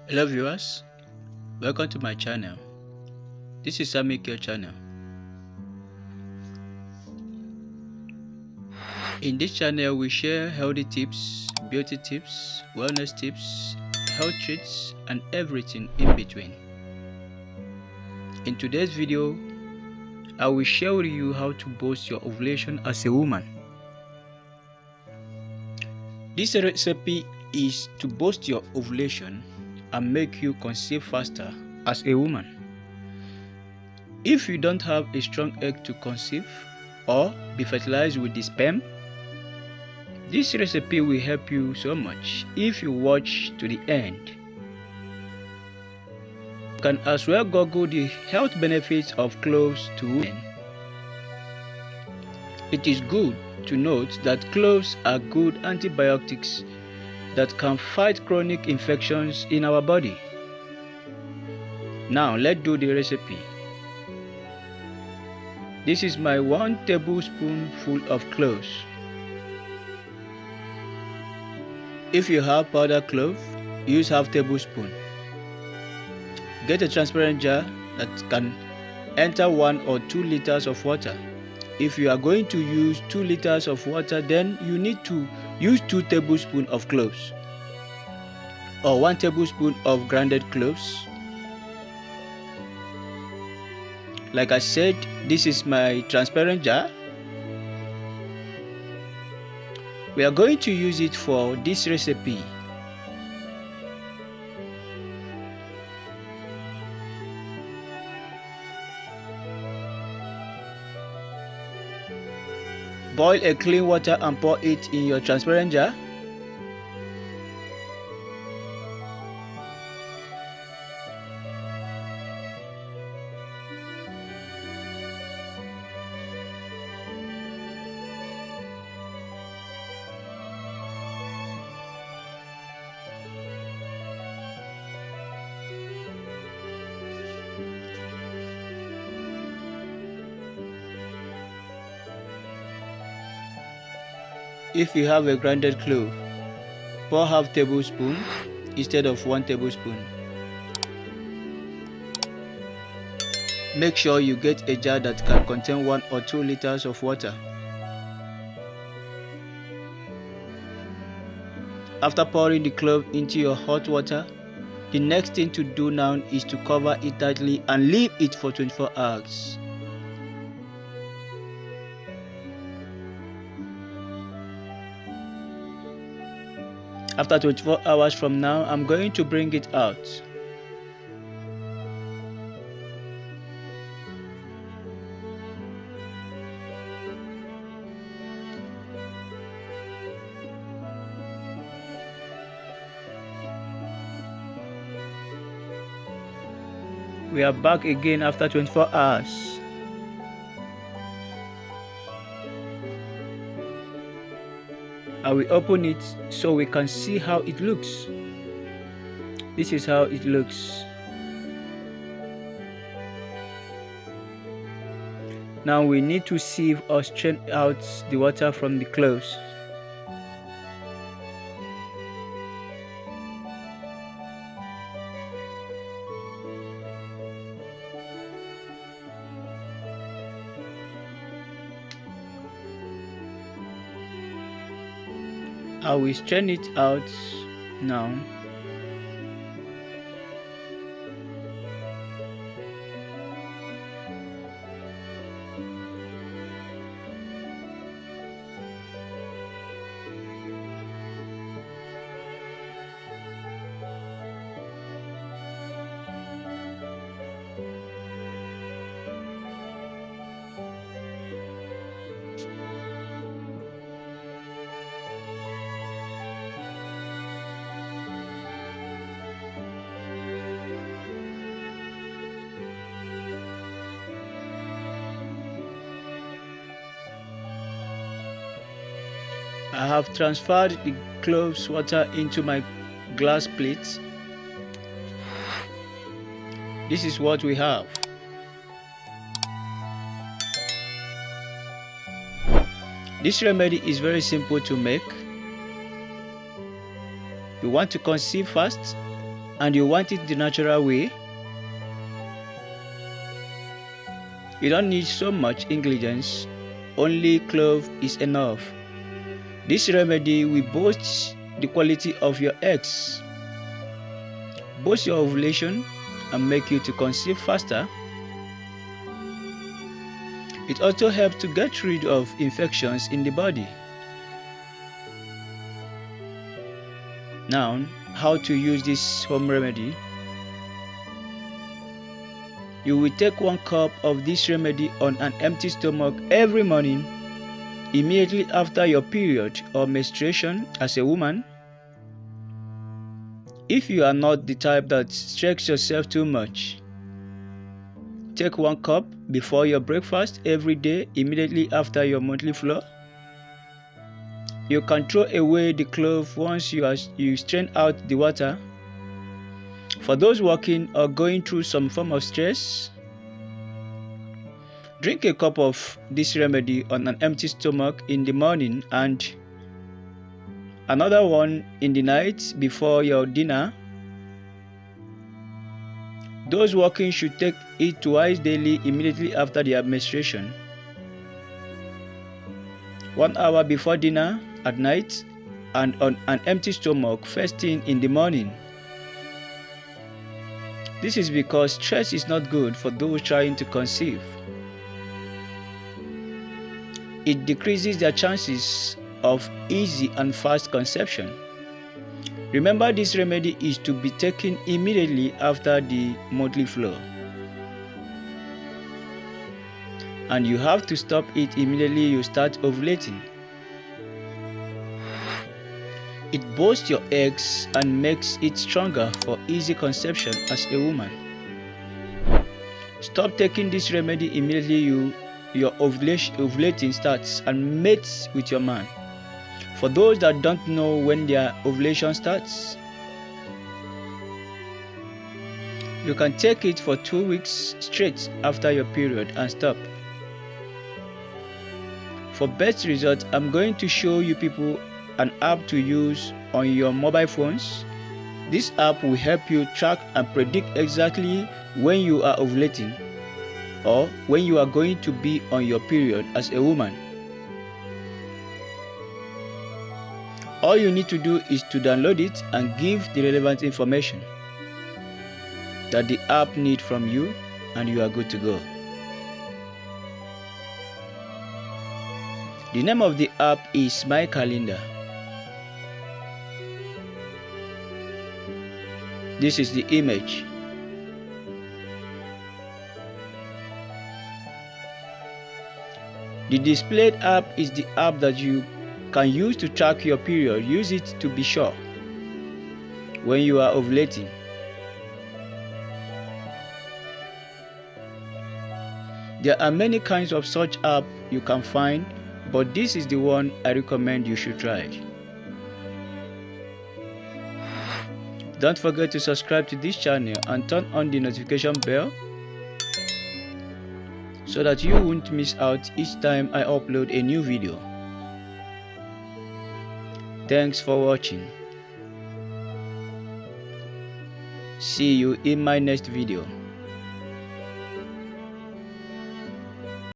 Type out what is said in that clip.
Hello viewers, welcome to my channel. This is Samicare channel. In this channel we share healthy tips, beauty tips, wellness tips, health treats and everything in between. In today's video, I will share with you how to boost your ovulation as a woman. This recipe is to boost your ovulation and make you conceive faster as a woman. If you don't have a strong egg to conceive or be fertilized with the sperm, this recipe will help you so much if you watch to the end. You can as well Google the health benefits of cloves to women. It is good to note that cloves are good antibiotics that can fight chronic infections in our body. Now let's do the recipe. This is my 1 tablespoon full of cloves. If you have powdered clove, use half tablespoon. Get a transparent jar that can enter 1 or 2 liters of water. If you are going to use 2 liters of water, then you need to use 2 tablespoons of cloves or 1 tablespoon of grounded cloves. Like I said, this is my transparent jar. We are going to use it for this recipe. Boil a clean water and pour it in your transparent jar. If you have a grounded clove, pour half tablespoon instead of 1 tablespoon. Make sure you get a jar that can contain 1 or 2 liters of water. After pouring the clove into your hot water, the next thing to do now is to cover it tightly and leave it for 24 hours. After 24 hours from now, I'm going to bring it out. We are back again after 24 hours. I will open it so we can see how it looks. This is how it looks. Now we need to sieve or strain out the water from the cloves. I will strain it out now. I have transferred the cloves water into my glass plate. This is what we have. This remedy is very simple to make. You want to conceive fast? and you want it the natural way, you don't need so much ingredients, only clove is enough. This remedy will boost the quality of your eggs, boost your ovulation, and make you to conceive faster. It also helps to get rid of infections in the body. Now, how to use this home remedy? You will take 1 cup of this remedy on an empty stomach every morning, immediately after your period or menstruation as a woman. If you are not the type that stretches yourself too much, take 1 cup before your breakfast every day immediately after your monthly flow. You can throw away the clove once you strain out the water. For those working or going through some form of stress, drink a cup of this remedy on an empty stomach in the morning and another one in the night before your dinner. Those working should take it twice daily immediately after their menstruation. 1 hour before dinner at night and on an empty stomach first thing in the morning. This is because stress is not good for those trying to conceive. It decreases their chances of easy and fast conception. Remember, this remedy is to be taken immediately after the monthly flow, and you have to stop it immediately you start ovulating. It boosts your eggs and makes it stronger for easy conception as a woman. Stop taking this remedy immediately your ovulating starts and mates with your man. For those that don't know when their ovulation starts, you can take it for 2 weeks straight after your period and stop. For best results, I'm going to show you people an app to use on your mobile phones. This app will help you track and predict exactly when you are ovulating or when you are going to be on your period as a woman. All you need to do is to download it and give the relevant information that the app needs from you, and you are good to go. The name of the app is My Calendar. This is the image. The displayed app is the app that you can use to track your period. Use it to be sure when you are ovulating. There are many kinds of such app you can find, but this is the one I recommend you should try. Don't forget to subscribe to this channel and turn on the notification bell so that you won't miss out each time I upload a new video. Thanks for watching. See you in my next video.